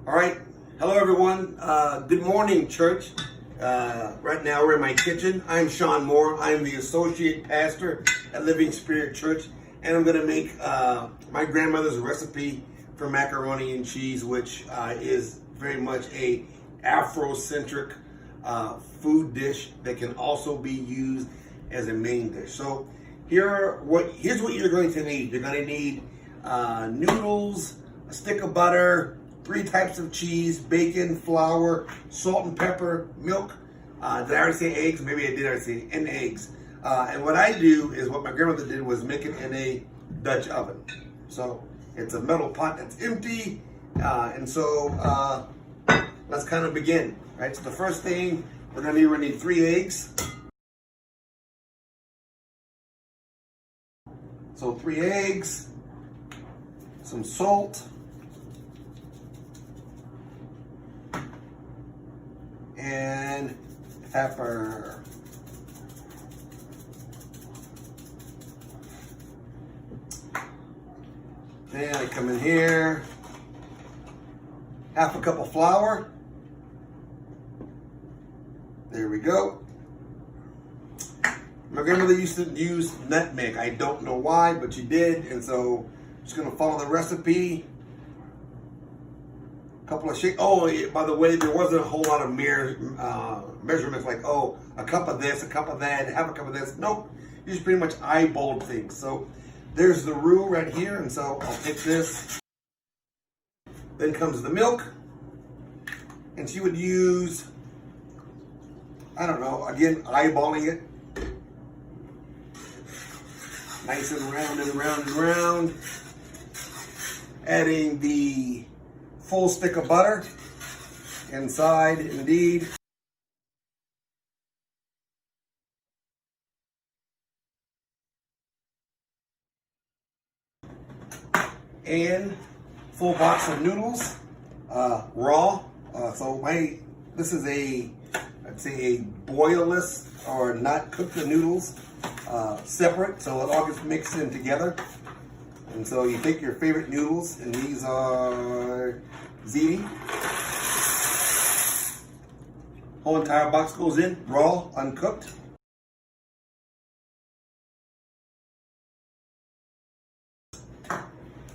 All right. Hello, everyone. Good morning, church. Right now, we're in my kitchen. I'm Sean Moore. I'm the associate pastor at Living Spirit Church, and I'm going to make my grandmother's recipe for macaroni and cheese, which is very much a Afrocentric food dish that can also be used as a main dish. So here's what you're going to need. You're going to need noodles, a stick of butter, 3 types of cheese, bacon, flour, salt and pepper, milk. Did I already say eggs? Maybe I did already say and eggs. And what I do is what my grandmother did was make it in a Dutch oven. So it's a metal pot that's empty. And so let's kind of begin. Right. So the first thing we're gonna need 3 eggs. So 3 eggs, some salt, and pepper. Then I come in here, half a cup of flour. There we go. My grandmother used to use nutmeg. I don't know why, but she did, and so I'm just gonna follow the recipe. Couple of shakes. Oh, by the way, there wasn't a whole lot of measurements like, oh, a cup of this, a cup of that, half a cup of this. Nope, you just pretty much eyeballed things. So there's the roux right here, and so I'll take this. Then comes the milk, and she would use, I don't know, again, eyeballing it. Nice and round and round and round. Adding the full stick of butter inside, indeed. And full box of noodles, raw. This is I'd say a boilless or not cooked the noodles separate, so it all gets mixed in together. And so you take your favorite noodles, and these are ziti. Whole entire box goes in, raw, uncooked.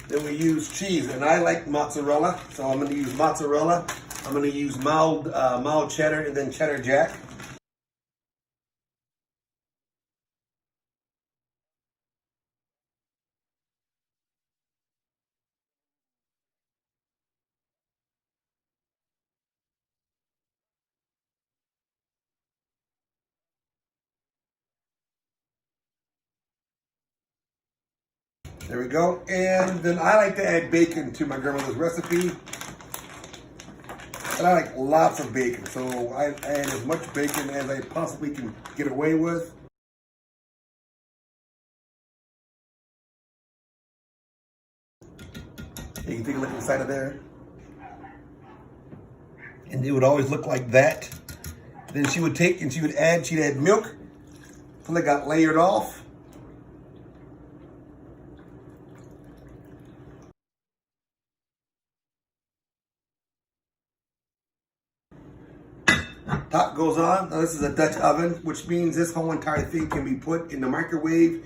Then we use cheese, and I like mozzarella, so I'm going to use mozzarella. I'm going to use mild cheddar and then cheddar jack. There we go. And then I like to add bacon to my grandmother's recipe. And I like lots of bacon, so I add as much bacon as I possibly can get away with. You can take a look inside of there. And it would always look like that. Then she would take and she'd add milk until it got layered off. Top goes on. Now this is a Dutch oven, which means this whole entire thing can be put in the microwave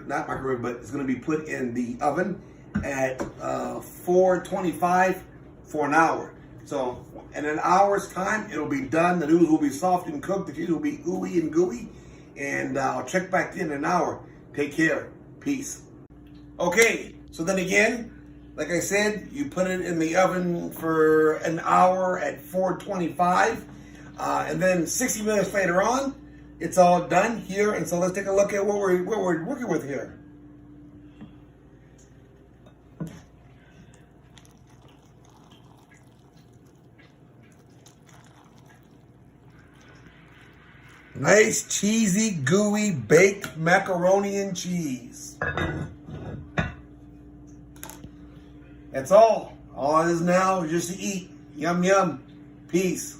not microwave, but it's going to be put in the oven at 425 for an hour. So in an hour's time, it'll be done. The noodles will be soft and cooked. The cheese will be ooey and gooey. And I'll check back in an hour. Take care. Peace. Okay, so then again, like I said, you put it in the oven for an hour at 425, and then 60 minutes later on, it's all done here. And so let's take a look at what we're working with here. Nice, cheesy, gooey, baked macaroni and cheese. That's all. All it is now is just to eat. Yum, yum. Peace.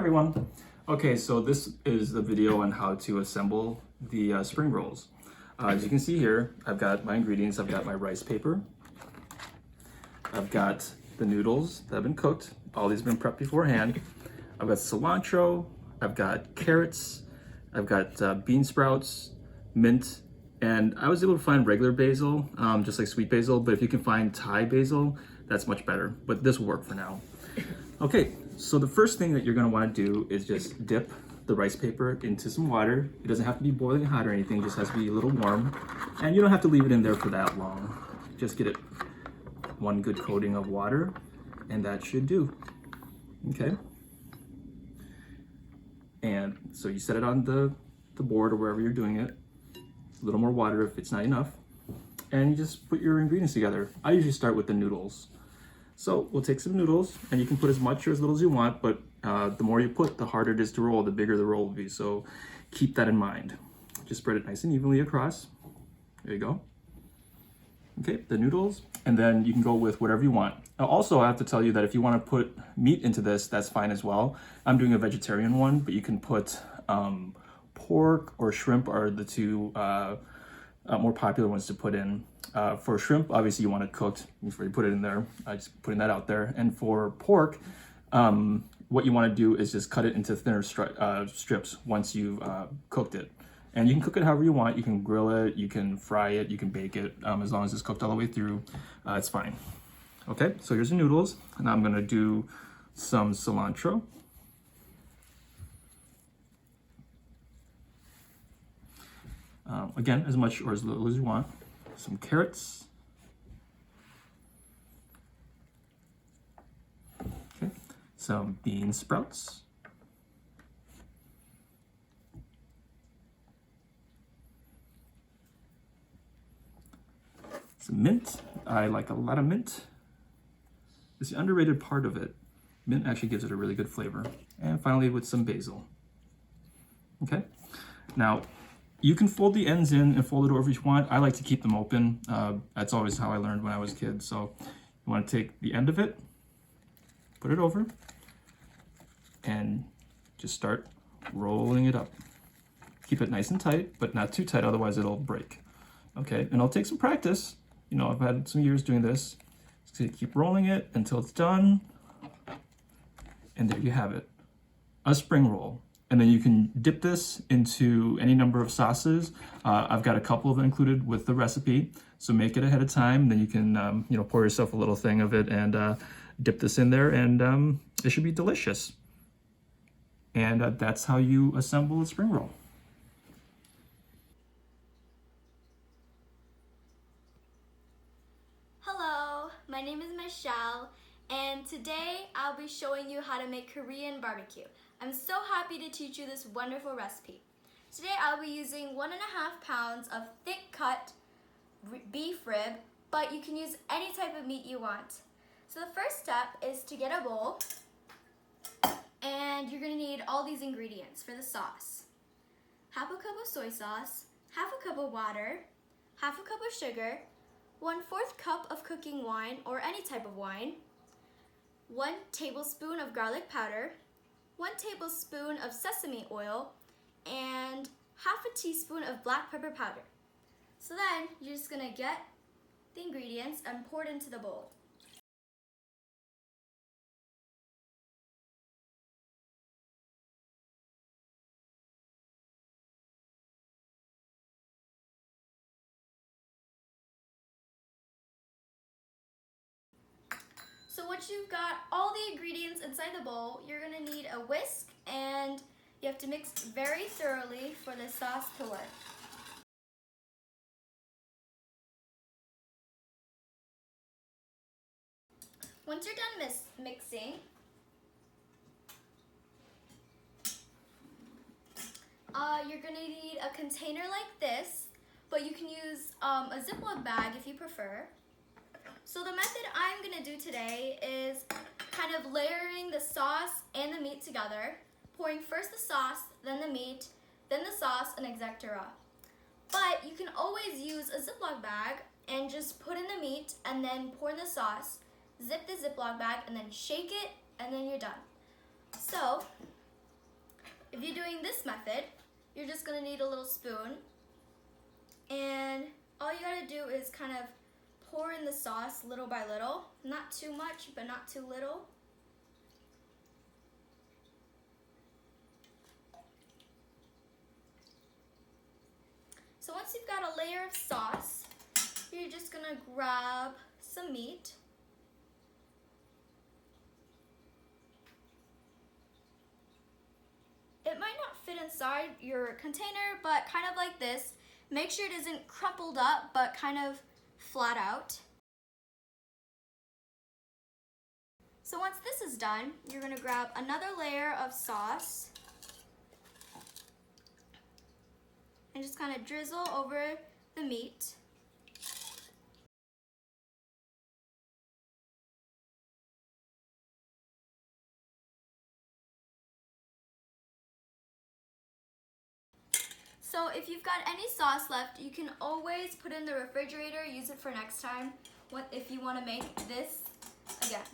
everyone. Okay, so this is the video on how to assemble the spring rolls. As you can see here, I've got my ingredients. I've got my rice paper. I've got the noodles that have been cooked. All these have been prepped beforehand. I've got cilantro. I've got carrots. I've got bean sprouts, mint, and I was able to find regular basil, just like sweet basil, but if you can find Thai basil, that's much better, but this will work for now. Okay, so the first thing that you're gonna wanna do is just dip the rice paper into some water. It doesn't have to be boiling hot or anything, it just has to be a little warm. And you don't have to leave it in there for that long. Just get it one good coating of water, and that should do. Okay. And so you set it on the board or wherever you're doing it. A little more water if it's not enough. And you just put your ingredients together. I usually start with the noodles. So we'll take some noodles, and you can put as much or as little as you want, but the more you put, the harder it is to roll, the bigger the roll will be. So keep that in mind. Just spread it nice and evenly across. There you go. Okay, the noodles, and then you can go with whatever you want. Now, also, I have to tell you that if you want to put meat into this, that's fine as well. I'm doing a vegetarian one, but you can put pork or shrimp are the two more popular ones to put in. For shrimp, obviously you want it cooked before you put it in there. Just putting that out there. And for pork, what you want to do is just cut it into thinner strips once you've cooked it. And you can cook it however you want. You can grill it, you can fry it, you can bake it. As long as it's cooked all the way through, it's fine. Okay, so here's the noodles. And I'm gonna do some cilantro. Again, as much or as little as you want. Some carrots. Okay, some bean sprouts. Some mint. I like a lot of mint. It's the underrated part of it. Mint actually gives it a really good flavor. And finally with some basil. Okay, now you can fold the ends in and fold it over if you want. I like to keep them open. That's always how I learned when I was a kid. So you want to take the end of it, put it over, and just start rolling it up. Keep it nice and tight, but not too tight, otherwise it'll break. Okay, and it'll take some practice. You know, I've had some years doing this. So keep rolling it until it's done. And there you have it, a spring roll. And then you can dip this into any number of sauces. I've got a couple of it included with the recipe, so make it ahead of time. Then you can, pour yourself a little thing of it and dip this in there, and it should be delicious. And that's how you assemble a spring roll. Hello, my name is Michelle, and today I'll be showing you how to make Korean barbecue. I'm so happy to teach you this wonderful recipe. Today I'll be using 1.5 pounds of thick cut beef rib, but you can use any type of meat you want. So the first step is to get a bowl, and you're gonna need all these ingredients for the sauce. Half a cup of soy sauce, half a cup of water, half a cup of sugar, 1/4 cup of cooking wine or any type of wine, 1 tablespoon of garlic powder, 1 tablespoon of sesame oil, and half a teaspoon of black pepper powder. So then you're just gonna get the ingredients and pour it into the bowl. So once you've got all the ingredients inside the bowl, you're gonna need a whisk, and you have to mix very thoroughly for the sauce to work. Once you're done mixing, you're gonna need a container like this, but you can use a Ziploc bag if you prefer. So the method I'm gonna do today is kind of layering the sauce and the meat together, pouring first the sauce, then the meat, then the sauce, and etc. But you can always use a Ziploc bag and just put in the meat and then pour in the sauce, zip the Ziploc bag, and then shake it, and then you're done. So If you're doing this method, you're just gonna need a little spoon, and all you gotta do is kind of pour in the sauce little by little. Not too much, but not too little. So once you've got a layer of sauce, you're just gonna grab some meat. It might not fit inside your container, but kind of like this. Make sure it isn't crumpled up, but kind of flat out. So once this is done, you're gonna grab another layer of sauce and just kind of drizzle over the meat. So if you've got any sauce left, you can always put it in the refrigerator, use it for next time if you want to make this again.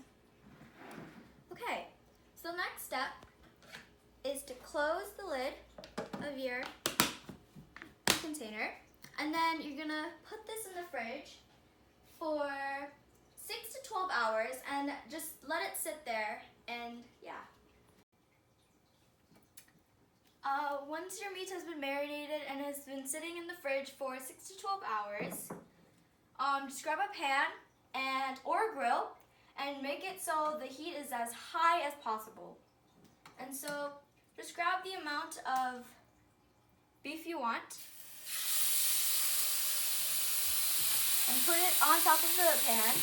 Okay, so next step is to close the lid of your container, and then you're gonna put this in the fridge for 6 to 12 hours and just let it sit there, and yeah. Once your meat has been marinated and has been sitting in the fridge for 6 to 12 hours, just grab a pan or a grill and make it so the heat is as high as possible. And so just grab the amount of beef you want and put it on top of the pan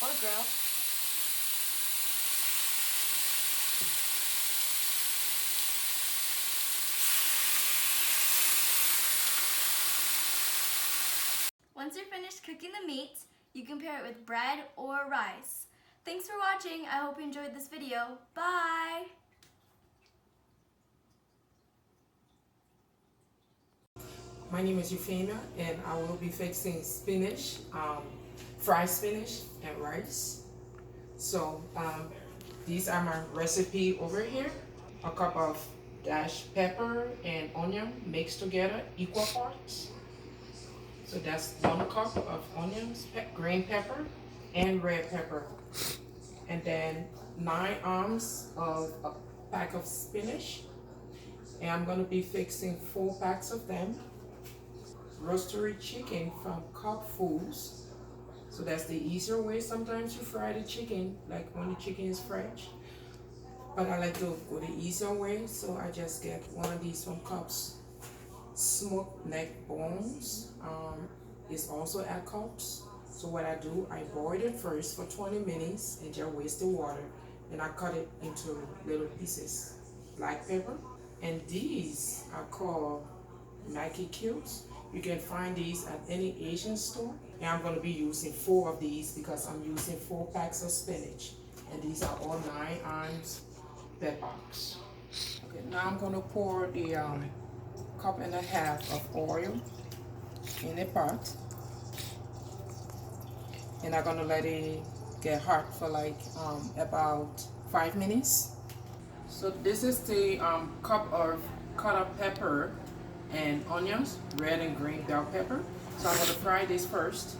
or grill. Once you're finished cooking the meat, you can pair it with bread or rice. Thanks for watching. I hope you enjoyed this video. Bye! My name is Euphemia, and I will be fixing spinach, fried spinach and rice. So these are my recipe over here. A cup of dashed pepper and onion mixed together, equal parts. So that's 1 cup of onions, green pepper, and red pepper. And then 9 ounces of a pack of spinach. And I'm gonna be fixing 4 packs of them. Roastery chicken from Cup Foods. So that's the easier way. Sometimes you fry the chicken, like when the chicken is fresh. But I like to go the easier way, so I just get one of these from Cups. Smoked neck bones is also at Cups. So what I do, I boil it first for 20 minutes and just waste the water. Then I cut it into little pieces. Black pepper. And these are called Nike cubes. You can find these at any Asian store. And I'm going to be using 4 of these because I'm using 4 packs of spinach. And these are all 9 ounce per box. Okay, now I'm going to pour the 1.5 cups of oil in a pot. And I'm going to let it get hot for like about 5 minutes. So this is the cup of cut up pepper and onions, red and green bell pepper. So I'm going to fry this first.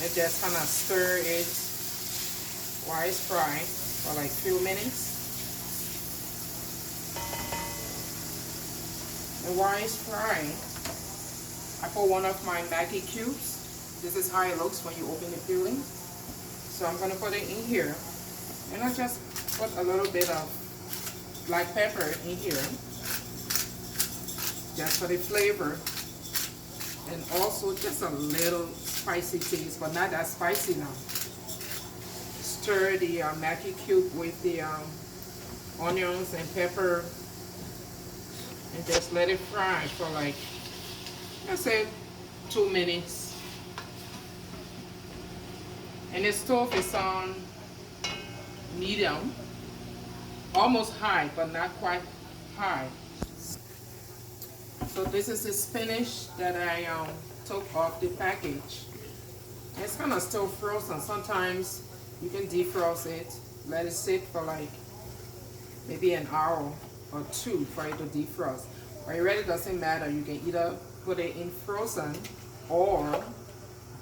And just kind of stir it while it's frying for like a few minutes. And while it's frying, I put one of my Maggi cubes. This is how it looks when you open the peeling. So I'm going to put it in here. And I just put a little bit of black pepper in here, just for the flavor. And also just a little spicy taste, but not that spicy now. Stir the Maggi cube with the onions and pepper, and just let it fry for like, let's say 2 minutes. And the stove is on medium, almost high, but not quite high. So this is the spinach that I took off the package. It's kind of still frozen. Sometimes you can defrost it, let it sit for like maybe an hour or two for it to defrost. But it really doesn't matter. You can either put it in frozen or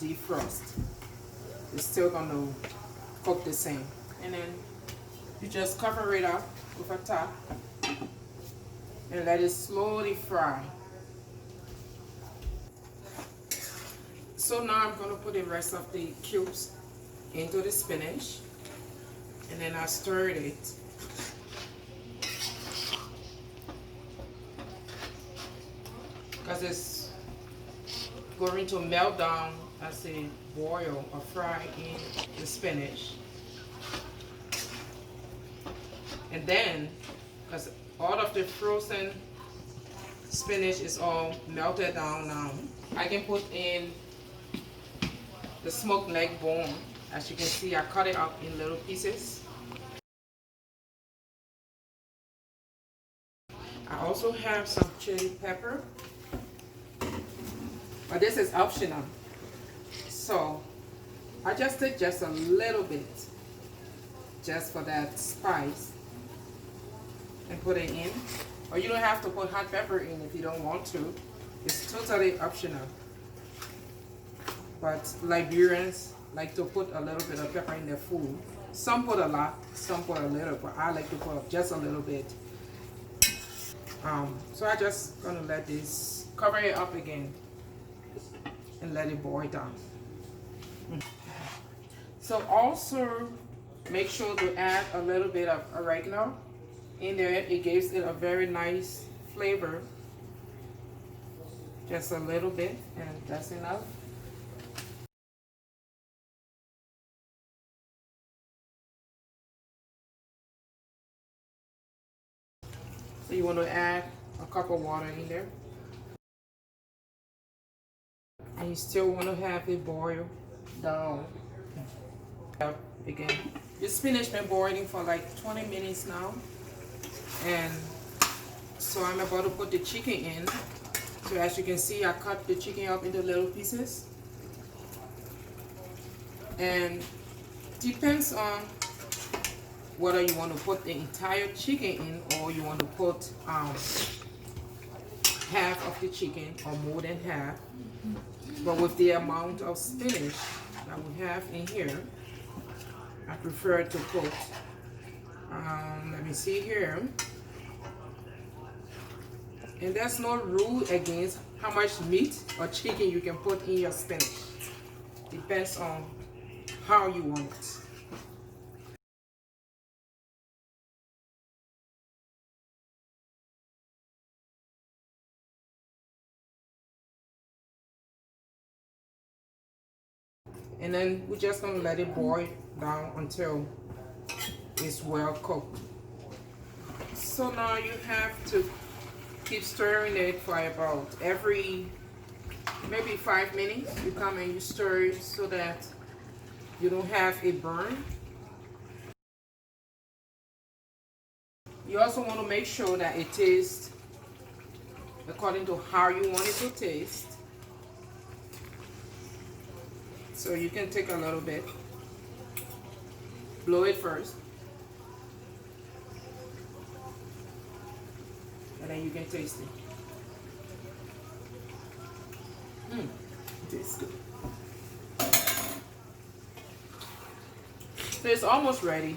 defrost. It's still gonna cook the same. And then you just cover it up with a top and let it slowly fry. So now I'm gonna put the rest of the cubes into the spinach, and then I stirred it. Because it's going to melt down as they boil or fry in the spinach. And then, because all of the frozen spinach is all melted down now, I can put in the smoked leg bone. As you can see, I cut it up in little pieces. I also have some chili pepper, but this is optional. So I just did just a little bit, just for that spice, and put it in. Or you don't have to put hot pepper in if you don't want to. It's totally optional. But Liberians like to put a little bit of pepper in their food. Some put a lot, some put a little, but I like to put just a little bit. So I just gonna let this, cover it up again and let it boil down. So also make sure to add a little bit of oregano in there. It gives it a very nice flavor. Just a little bit, and that's enough. So you want to add a cup of water in there. And you still want to have it boil down. Again, your spinach been boiling for like 20 minutes now. And so I'm about to put the chicken in. So as you can see, I cut the chicken up into little pieces. And depends on whether you want to put the entire chicken in or you want to put half of the chicken or more than half. But with the amount of spinach that we have in here, I prefer to put, let me see here. And there's no rule against how much meat or chicken you can put in your spinach. Depends on how you want it. And then we're just gonna let it boil down until it's well cooked. So now you have to keep stirring it for about every maybe 5 minutes. You come and you stir it so that you don't have it burn. You also want to make sure that it tastes according to how you want it to taste. So you can take a little bit, blow it first, and then you can taste it. It tastes good. So it's almost ready.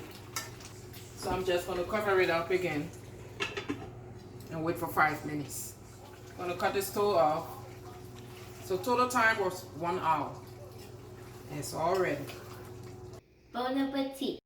So I'm just going to cover it up again and wait for 5 minutes. I'm going to cut the stove off. So total time was 1 hour. And it's all ready. Bon appetit.